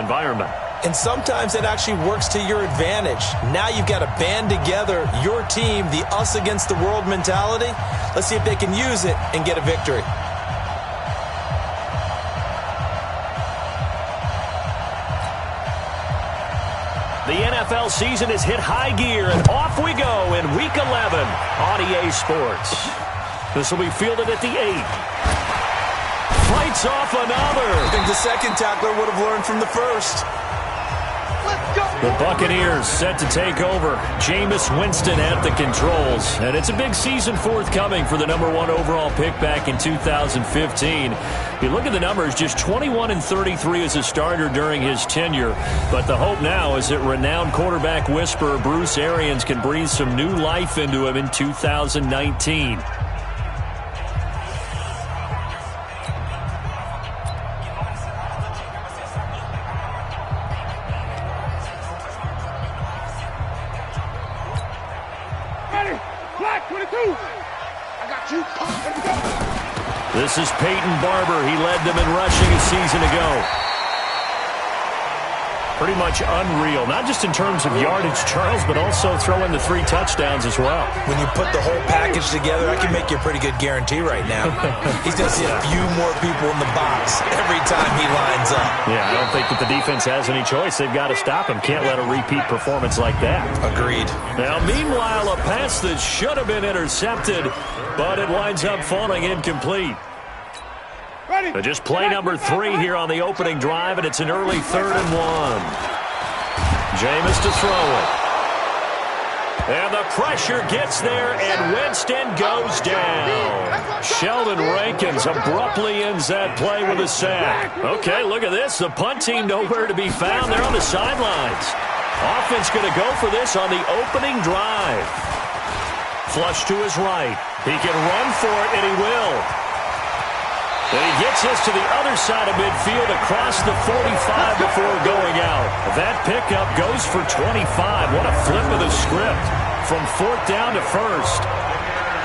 environment. And sometimes it actually works to your advantage. Now you've got to band together your team, the us against the world mentality. Let's see if they can use it and get a victory. The NFL season has hit high gear, and off we go in Week 11 on EA Sports. This will be fielded at the 8. Fights off another. I think the second tackler would have learned from the first. The Buccaneers set to take over. Jameis Winston at the controls. And it's a big season forthcoming for the #1 overall pick back in 2015. You look at the numbers, just 21-33 as a starter during his tenure. But the hope now is that renowned quarterback whisperer Bruce Arians can breathe some new life into him in 2019. This is Peyton Barber. He led them in rushing a season ago. Pretty much unreal, not just in terms of yardage, Charles, but also throwing the 3 touchdowns as well. When you put the whole package together, I can make you a pretty good guarantee right now. He's going to see a few more people in the box every time he lines up. Yeah, I don't think that the defense has any choice. They've got to stop him. Can't let a repeat performance like that. Agreed. Now, meanwhile, a pass that should have been intercepted, but it winds up falling incomplete. But just play number 3 here on the opening drive, and it's an early 3rd and 1. Jameis to throw it. And the pressure gets there, and Winston goes down. Sheldon Rankins abruptly ends that play with a sack. Okay, look at this. The punt team nowhere to be found. They're on the sidelines. Offense going to go for this on the opening drive. Flush to his right. He can run for it, and he will. And he gets this to the other side of midfield across the 45 before going out. That pickup goes for 25. What a flip of the script from 4th down to 1st.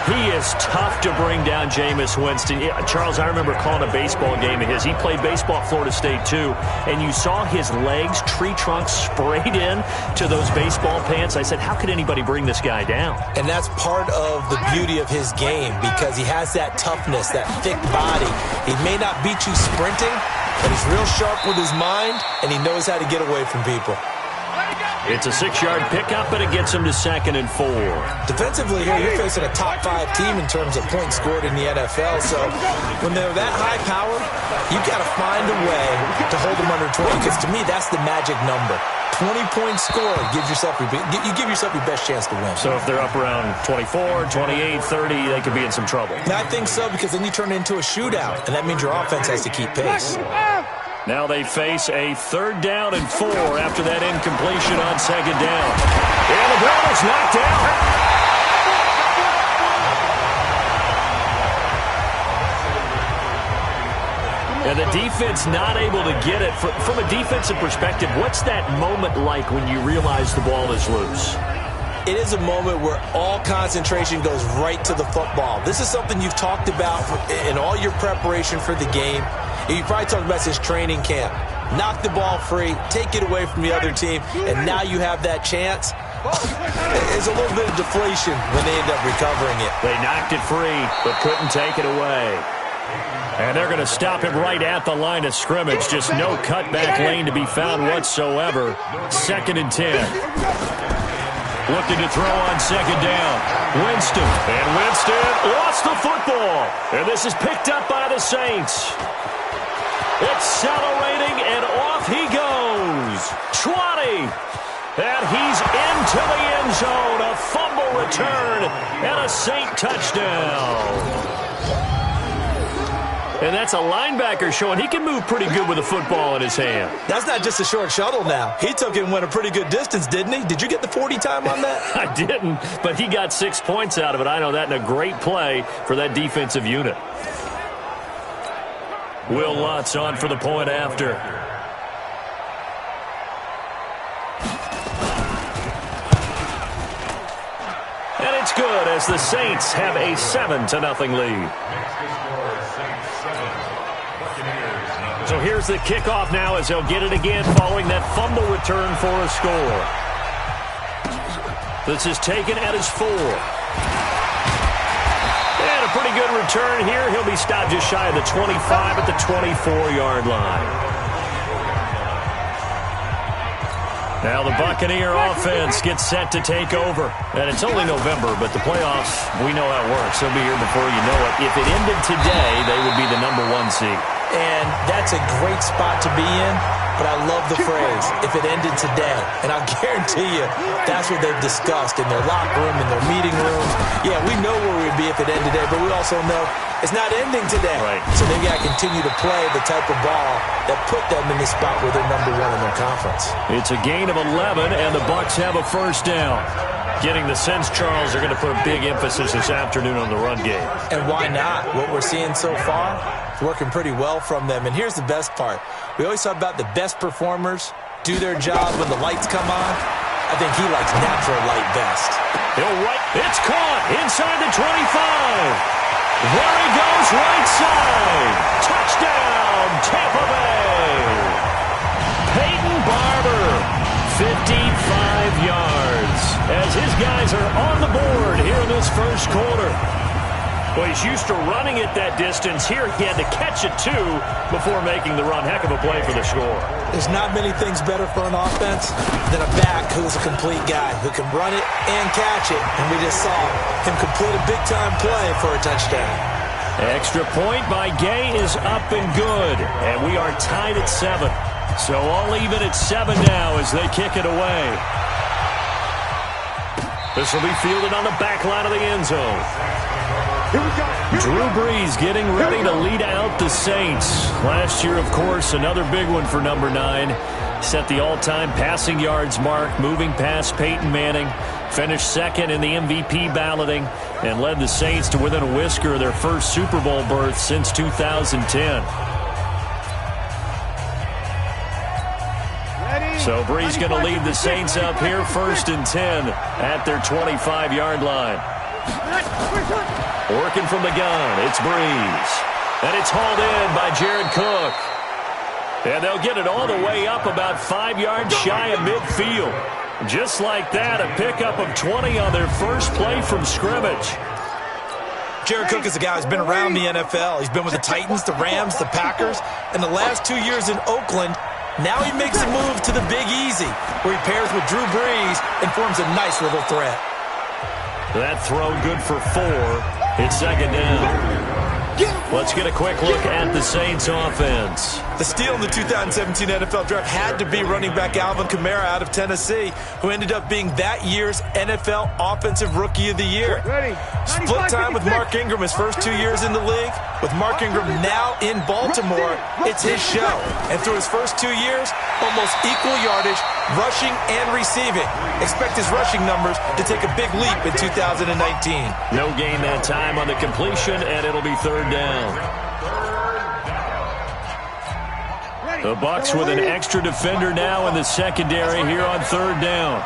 He is tough to bring down, Jameis Winston. Charles, I remember calling a baseball game of his. He played baseball at Florida State, too. And you saw his legs, tree trunks sprayed in to those baseball pants. I said, how could anybody bring this guy down? And that's part of the beauty of his game because he has that toughness, that thick body. He may not beat you sprinting, but he's real sharp with his mind, and he knows how to get away from people. It's a 6-yard pickup, but it gets him to 2nd and 4. Defensively here, you're facing a top-5 team in terms of points scored in the NFL. So when they're that high power, you've got to find a way to hold them under 20 because to me, that's the magic number. 20 points scored gives yourself you give yourself your best chance to win. So if they're up around 24, 28, 30, they could be in some trouble. And I think so because then you turn it into a shootout, and that means your offense has to keep pace. Now they face a 3rd down and 4 after that incompletion on 2nd down. And the ball is knocked down. And the defense not able to get it. From a defensive perspective, what's that moment like when you realize the ball is loose? It is a moment where all concentration goes right to the football. This is something you've talked about in all your preparation for the game. You probably talked about this training camp. Knock the ball free, take it away from the other team, and now you have that chance. There's a little bit of deflation when they end up recovering it. They knocked it free, but couldn't take it away. And they're going to stop him right at the line of scrimmage. Just no cutback lane to be found whatsoever. 2nd and 10. Looking to throw on 2nd down. Winston. And Winston lost the football. And this is picked up by the Saints. Accelerating, and off he goes. 20. And he's into the end zone. A fumble return and a Saint touchdown. And that's a linebacker showing he can move pretty good with a football in his hand. That's not just a short shuttle now. He took it and went a pretty good distance, didn't he? Did you get the 40 time on that? I didn't, but he got 6 points out of it. I know that, and a great play for that defensive unit. Will Lutz on for the point after. And it's good as the Saints have a 7-0 lead. So here's the kickoff now as they'll get it again following that fumble return for a score. This is taken at his 4. And a pretty good return here. He'll be stopped just shy of the 25 at the 24-yard line. Now the Buccaneer offense gets set to take over. And it's only November, but the playoffs, we know how it works. They'll be here before you know it. If it ended today, they would be the number 1 seed. And that's a great spot to be in, but I love the phrase, if it ended today. And I'll guarantee you, that's what they've discussed in their locker room, in their meeting rooms. Yeah, we know where we'd be if it ended today, but we also know it's not ending today. Right. So they've got to continue to play the type of ball that put them in the spot where they're number 1 in their conference. It's a gain of 11, and the Bucs have a first down. Getting the sense, Charles, they're going to put a big emphasis this afternoon on the run game. And why not? What we're seeing so far, it's working pretty well from them. And here's the best part. We always talk about the best performers do their job when the lights come on. I think he likes natural light best. It's caught inside the 25. There he goes, right side. Touchdown, Tampa Bay. Peyton Barber, 55 yards. As his guys are on the board here in this first quarter. Well, he's used to running it that distance. Here he had to catch it, too, before making the run. Heck of a play for the score. There's not many things better for an offense than a back who's a complete guy, who can run it and catch it. And we just saw him complete a big-time play for a touchdown. Extra point by Gay is up and good. And we are tied at 7. So all even at 7 now as they kick it away. This will be fielded on the back line of the end zone. Drew Brees getting ready to lead out the Saints. Last year, of course, another big one for number 9. Set the all-time passing yards mark, moving past Peyton Manning. Finished second in the MVP balloting and led the Saints to within a whisker of their first Super Bowl berth since 2010. So Brees going to lead the Saints up here, 1st and 10 at their 25-yard line. Working from the gun, it's Brees. And it's hauled in by Jared Cook. And they'll get it all the way up about 5 yards shy of midfield. Just like that, a pickup of 20 on their first play from scrimmage. Jared Cook is a guy who's been around the NFL. He's been with the Titans, the Rams, the Packers, and the last 2 years in Oakland. Now he makes a move to the Big Easy, where he pairs with Drew Brees and forms a nice little threat. That throw good for 4. It's 2nd down. Let's get a quick look at the Saints offense. The steal in the 2017 NFL Draft had to be running back Alvin Kamara out of Tennessee, who ended up being that year's NFL Offensive Rookie of the Year. Split time with Mark Ingram his first 2 years in the league. With Mark Ingram now in Baltimore, it's his show. And through his first 2 years, almost equal yardage, rushing and receiving. Expect his rushing numbers to take a big leap in 2019. No gain that time on the completion, and it'll be 3rd down. The Bucs with an extra defender now in the secondary here on 3rd down.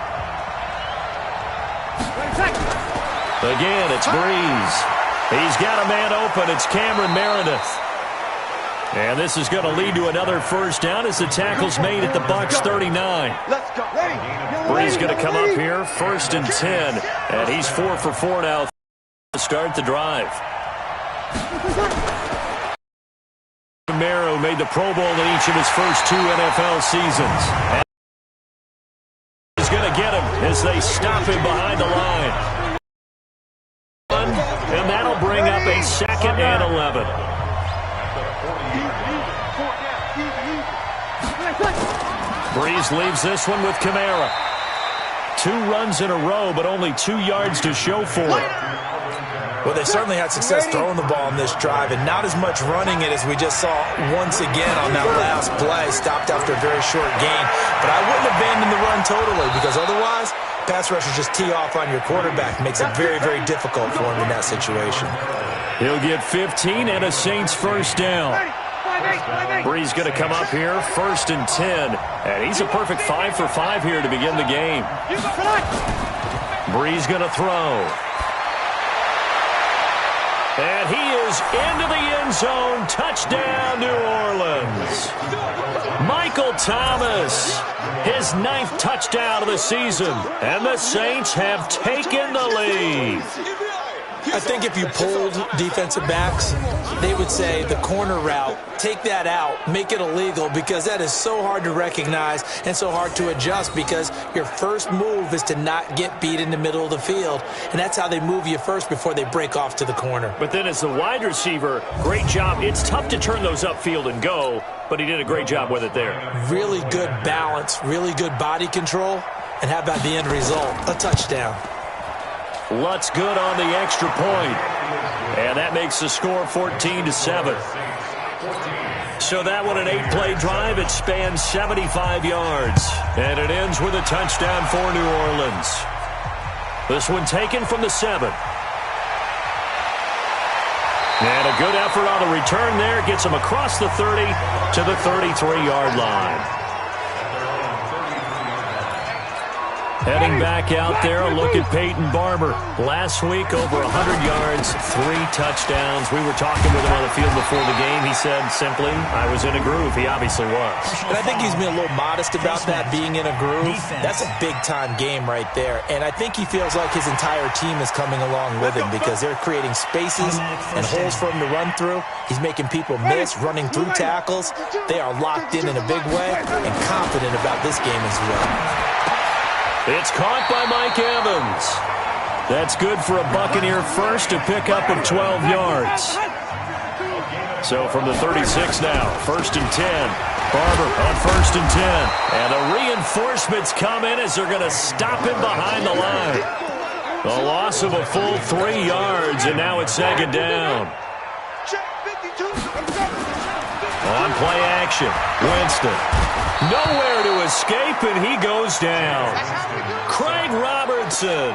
Again, it's Brees. He's got a man open. It's Cameron Meredith. And this is going to lead to another first down as the tackle's made at the Bucs 39. Brees going to come up here, 1st and 10. And he's 4 for 4 now to start the drive. Romero made the Pro Bowl in each of his first 2 NFL seasons. And he's going to get him as they stop him behind the line. And that'll bring up a 2nd and 11. Brees leaves this one with Kamara. 2 runs in a row, but only 2 yards to show for it. Well, they certainly had success throwing the ball in this drive, and not as much running it as we just saw once again on that last play. Stopped after a very short gain. But I wouldn't abandon the run totally, because otherwise, pass rushers just tee off on your quarterback. Makes it very, very difficult for him in that situation. He'll get 15 and a Saints first down. Brees going to come up here, 1st and 10. And he's a perfect 5 for 5 here to begin the game. Brees going to throw. And he goes into the end zone. Touchdown, New Orleans. Michael Thomas, his 9th touchdown of the season. And the Saints have taken the lead. I think if you polled defensive backs, they would say the corner route, take that out, make it illegal, because that is so hard to recognize and so hard to adjust, because your first move is to not get beat in the middle of the field, and that's how they move you first before they break off to the corner. But then as the wide receiver, great job. It's tough to turn those upfield and go, but he did a great job with it there. Really good balance, really good body control, and how about the end result? A touchdown. Lutz good on the extra point. And that makes the score 14-7. So that one, an 8-play drive. It spans 75 yards. And it ends with a touchdown for New Orleans. This one taken from the 7. And a good effort on the return there. Gets him across the 30 to the 33-yard line. Heading back out there, a look at Peyton Barber. Last week, over 100 yards, 3 touchdowns. We were talking with him on the field before the game. He said simply, I was in a groove. He obviously was. And I think he's been a little modest about that, being in a groove. That's a big-time game right there. And I think he feels like his entire team is coming along with him, because they're creating spaces and holes for him to run through. He's making people miss, running through tackles. They are locked in a big way and confident about this game as well. It's caught by Mike Evans. That's good for a Buccaneer first, a pickup of 12 yards. So from the 36 now, 1st and 10. Barber on 1st and 10. And the reinforcements come in as they're going to stop him behind the line. A loss of a full 3 yards, and now it's 2nd down. On play action, Winston. Nowhere to escape, and he goes down. Craig Robertson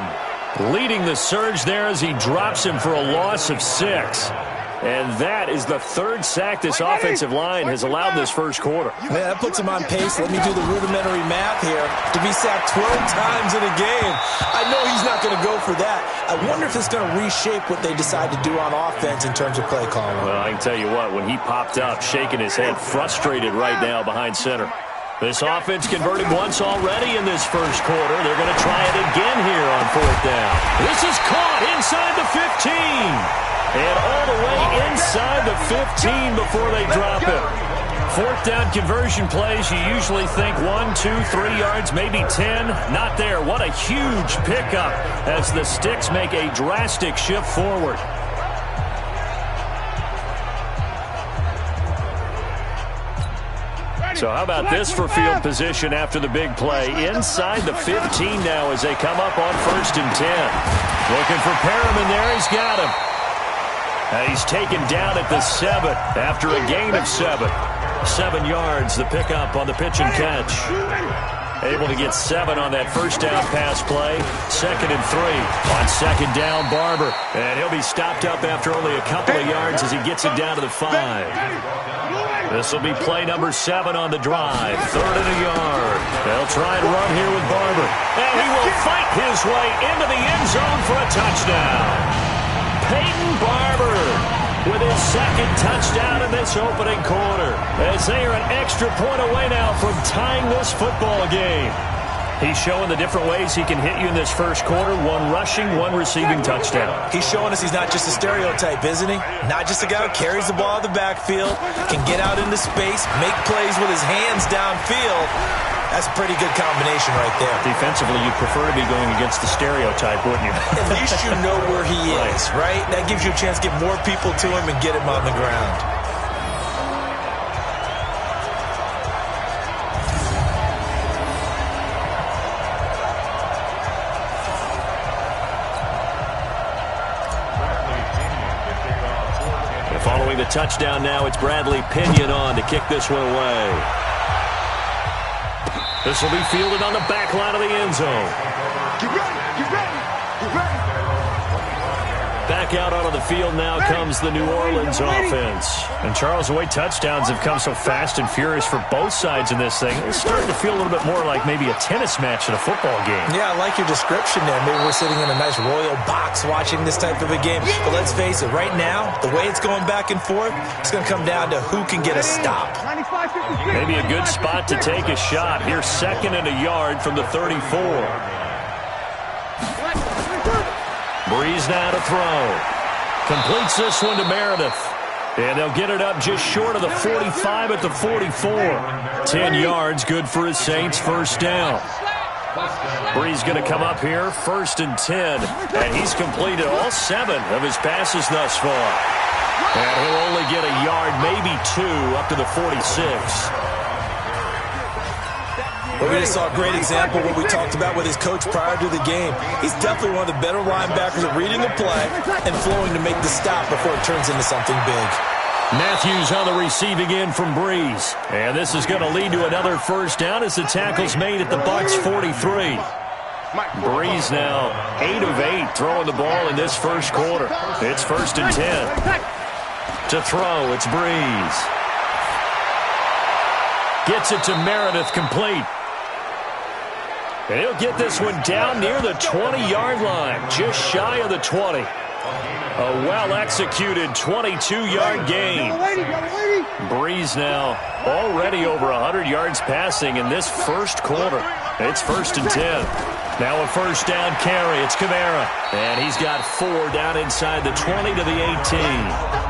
leading the surge there as he drops him for a loss of 6. And that is the 3rd sack this offensive line has allowed this first quarter. Yeah, that puts him on pace. Let me do the rudimentary math here. To be sacked 12 times in a game, I know he's not going to go for that. I wonder if it's going to reshape what they decide to do on offense in terms of play calling. Well, I can tell you what, when he popped up, shaking his head, frustrated right now behind center. This offense converted once already in this first quarter. They're going to try it again here on 4th down. This is caught inside the 15. And all the way inside the 15 before they drop it. 4th down conversion plays, you usually think 1, 2, 3 yards, maybe 10. Not there. What a huge pickup as the Sticks make a drastic shift forward. So how about this for field position after the big play? Inside the 15 now as they come up on 1st and 10. Looking for Perriman there. He's got him. He's taken down at the 7 after a gain of 7. 7 yards, the pickup on the pitch and catch. Able to get 7 on that 1st down pass play. 2nd and 3 on 2nd down, Barber. And he'll be stopped up after only a couple of yards as he gets it down to the 5. This will be play number 7 on the drive. 3rd and a yard. They'll try and run here with Barber. And he will fight his way into the end zone for a touchdown. Peyton Barber with his 2nd touchdown in this opening quarter, as they are an extra point away now from tying this football game. He's showing the different ways he can hit you in this first quarter. 1 rushing, 1 receiving touchdown. He's showing us he's not just a stereotype, isn't he? Not just a guy who carries the ball in the backfield, can get out into space, make plays with his hands downfield. That's a pretty good combination right there. Defensively, you'd prefer to be going against the stereotype, wouldn't you? At least you know where he is, right? That gives you a chance to get more people to him and get him on the ground. Following the touchdown now, it's Bradley Pinion on to kick this one away. This will be fielded on the back line of the end zone. Back out onto the field now comes the New Orleans offense. And Charles, the way touchdowns have come so fast and furious for both sides in this thing, it's starting to feel a little bit more like maybe a tennis match in a football game. Yeah, I like your description there. Maybe we're sitting in a nice royal box watching this type of a game. But let's face it, right now, the way it's going back and forth, it's going to come down to who can get a stop. Maybe a good spot to take a shot. Here's 2nd and a yard from the 34. Breeze now to throw. Completes this one to Meredith. And they'll get it up just short of the 45 at the 44. 10 yards, good for his Saints, first down. Breeze going to come up here, 1st and 10. And he's completed all 7 of his passes thus far. And he'll only get a yard, maybe 2, up to the 46. Well, we just saw a great example of what we talked about with his coach prior to the game. He's definitely one of the better linebackers at reading the play and flowing to make the stop before it turns into something big. Matthews on the receiving end from Breeze. And this is going to lead to another first down as the tackle's made at the Bucs 43. Breeze now 8 of 8 throwing the ball in this first quarter. It's 1st and 10. To throw, it's Breeze. Gets it to Meredith, complete. And he'll get this one down near the 20-yard line, just shy of the 20. A well-executed 22-yard gain. Breeze now already over 100 yards passing in this first quarter. It's 1st and 10. Now a first down carry. It's Kamara. And he's got 4 down inside the 20 to the 18.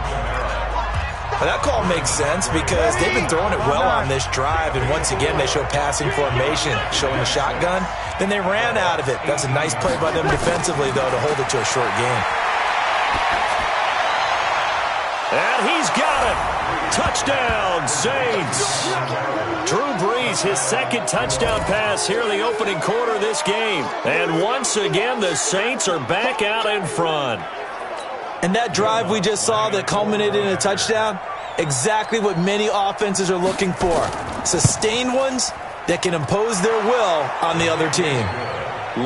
Well, that call makes sense because they've been throwing it well on this drive, and once again they show passing formation, showing the shotgun. Then they ran out of it. That's a nice play by them defensively, though, to hold it to a short game. And he's got it. Touchdown, Saints. Drew Brees, his 2nd touchdown pass here in the opening quarter of this game. And once again, the Saints are back out in front. And that drive we just saw that culminated in a touchdown, exactly what many offenses are looking for. Sustained ones that can impose their will on the other team.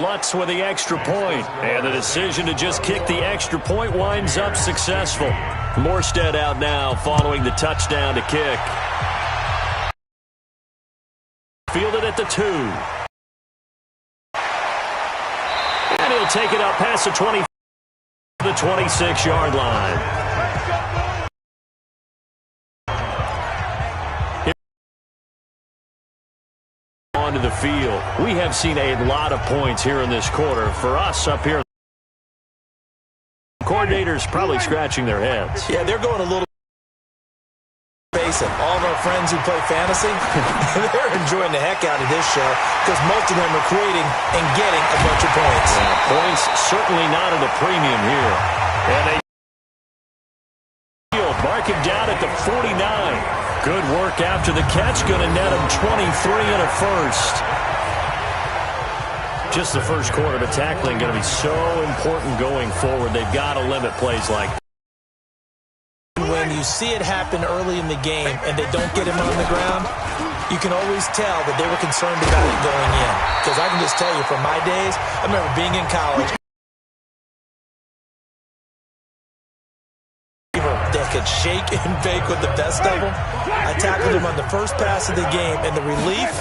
Lutz with the extra point, and the decision to just kick the extra point winds up successful. Morstead out now following the touchdown to kick. Fielded at the 2. And he'll take it up past the 20. The 26-yard line. Onto the field. We have seen a lot of points here in this quarter. For us up here, coordinators probably scratching their heads. Yeah, they're going a little. Face it, all of our friends who play fantasy, they're enjoying the heck out of this show because most of them are creating and getting a bunch of points. Yeah, points certainly not at a premium here. And they mark him down at the 49. Good work after the catch, going to net him 23 and a first. Just the first quarter, but tackling going to be so important going forward. They've got to limit plays like that. When you see it happen early in the game and they don't get him on the ground, you can always tell that they were concerned about it going in. Because I can just tell you from my days, I remember being in college, that could shake and bake with the best of them. I tackled him on the first pass of the game, and the relief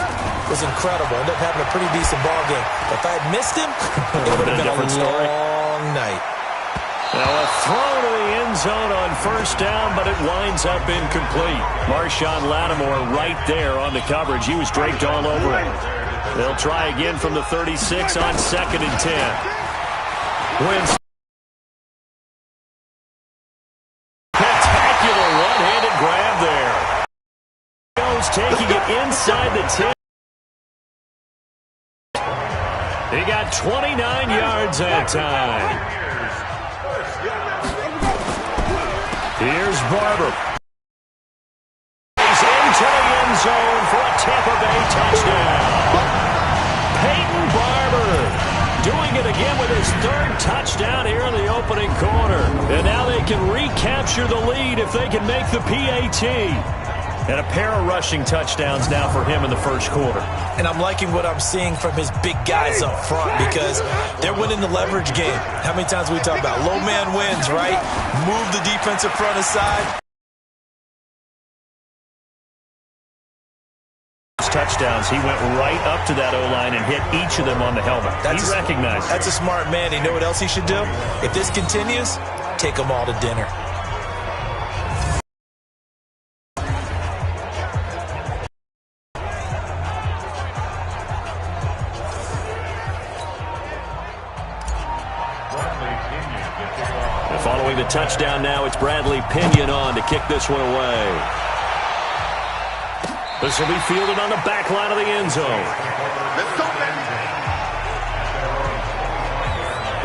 was incredible. Ended up having a pretty decent ball game. But if I had missed him, it would have been a long night. Now a throw to the end zone on first down, but it winds up incomplete. Marshawn Lattimore right there on the coverage. He was draped all over it. They'll try again from the 36 on 2nd and 10. Wins. Spectacular one-handed grab there. Jones taking it inside the 10. He got 29 yards that time. Here's Barber. He's into the end zone for a Tampa Bay touchdown. Peyton Barber doing it again with his 3rd touchdown here in the opening quarter. And now they can recapture the lead if they can make the PAT. And a pair of rushing touchdowns now for him in the first quarter. And I'm liking what I'm seeing from his big guys up front because they're winning the leverage game. How many times we talk about low man wins, right? Move the defensive front aside. Touchdowns, he went right up to that O-line and hit each of them on the helmet. He recognized it. That's a smart man. You know what else he should do? If this continues, take them all to dinner. Following the touchdown now, it's Bradley Pinion on to kick this one away. This will be fielded on the back line of the end zone.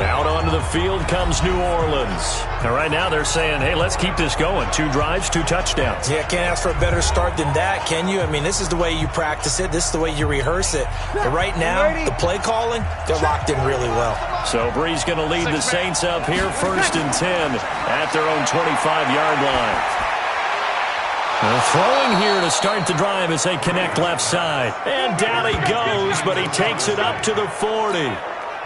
Out onto the field comes New Orleans. And right now they're saying, hey, let's keep this going. 2 drives, 2 touchdowns. Yeah, can't ask for a better start than that, can you? I mean, this is the way you practice it. This is the way you rehearse it. But right now, the play calling, they're locked in really well. So Bree's going to lead the Saints up here, 1st and 10 at their own 25-yard line. Throwing here to start the drive as they connect left side. And down he goes, but he takes it up to the 40.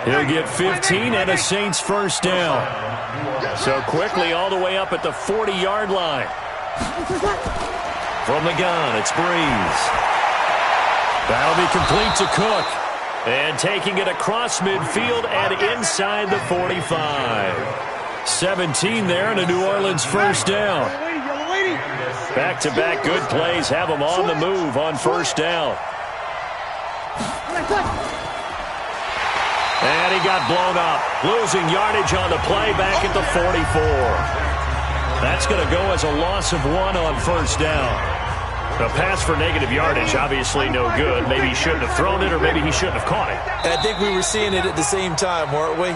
He'll get 15 and a Saints first down. So quickly all the way up at the 40-yard line. From the gun, it's Breeze. That'll be complete to Cook. And taking it across midfield and inside the 45. 17 there and a New Orleans first down. Back-to-back good plays have them on the move on first down. And he got blown up. Losing yardage on the play back at the 44. That's going to go as a loss of 1 on first down. A pass for negative yardage, obviously no good. Maybe he shouldn't have thrown it or maybe he shouldn't have caught it. And I think we were seeing it at the same time, weren't we?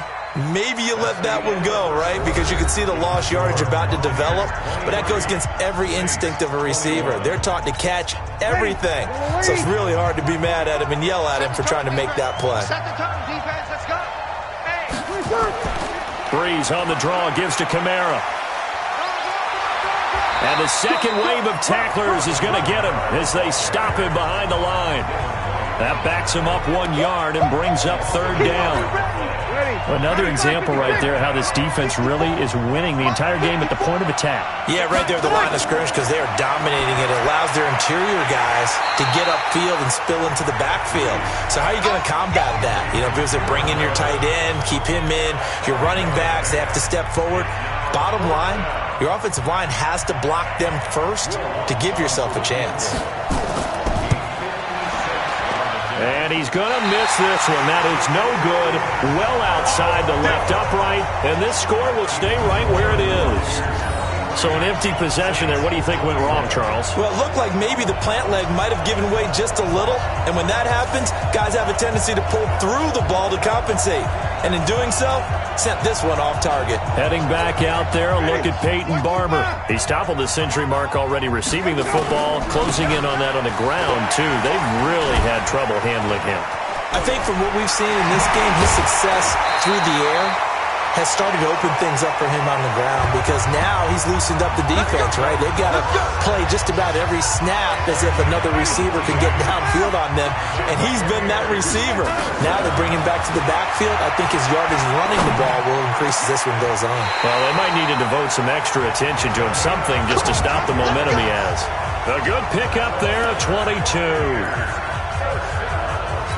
Maybe you let that one go, right? Because you can see the lost yardage about to develop. But that goes against every instinct of a receiver. They're taught to catch everything. So it's really hard to be mad at him and yell at him for trying to make that play. Breeze on the draw, gives to Kamara. And the second wave of tacklers is going to get him as they stop him behind the line. That backs him up 1 yard and brings up 3rd down. Another example right there how this defense really is winning the entire game at the point of attack. Yeah, right there at the line of scrimmage because they are dominating it. It allows their interior guys to get upfield and spill into the backfield. So how are you going to combat that? You know, because they bring in your tight end, keep him in. Your running backs, they have to step forward. Bottom line, your offensive line has to block them first to give yourself a chance. And he's going to miss this one. That is no good. Well outside the left upright. And this score will stay right where it is. So an empty possession there. What do you think went wrong, Charles? Well, it looked like maybe the plant leg might have given way just a little. And when that happens, guys have a tendency to pull through the ball to compensate. And in doing so, sent this one off target. Heading back out there, a look at Peyton Barber. He's toppled the century mark already, receiving the football, closing in on that on the ground, too. They've really had trouble handling him. I think from what we've seen in this game, his success through the air has started to open things up for him on the ground because now he's loosened up the defense, right? They've got to play just about every snap as if another receiver can get downfield on them, and he's been that receiver. Now they're bringing back to the backfield. I think his yardage running the ball will increase as this one goes on. Well, they might need to devote some extra attention to him, something just to stop the momentum he has. A good pickup there, 22.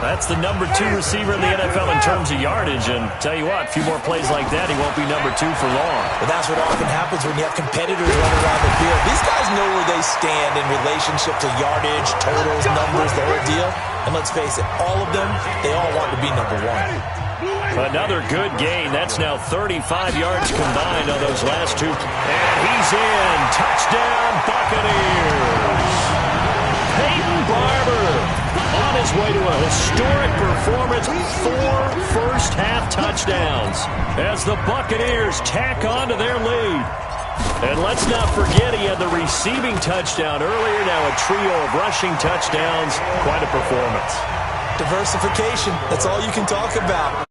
That's the number 2 receiver in the NFL in terms of yardage. And tell you what, a few more plays like that, he won't be number 2 for long. But that's what often happens when you have competitors running around the field. These guys know where they stand in relationship to yardage, totals, numbers, the whole deal. And let's face it, all of them, they all want to be number 1. Another good gain. That's now 35 yards combined on those last 2. And he's in. Touchdown, Buccaneers. Peyton Barber on his way to a historic performance, 4 first-half touchdowns as the Buccaneers tack on to their lead. And let's not forget he had the receiving touchdown earlier, now a trio of rushing touchdowns. Quite a performance. Diversification, that's all you can talk about.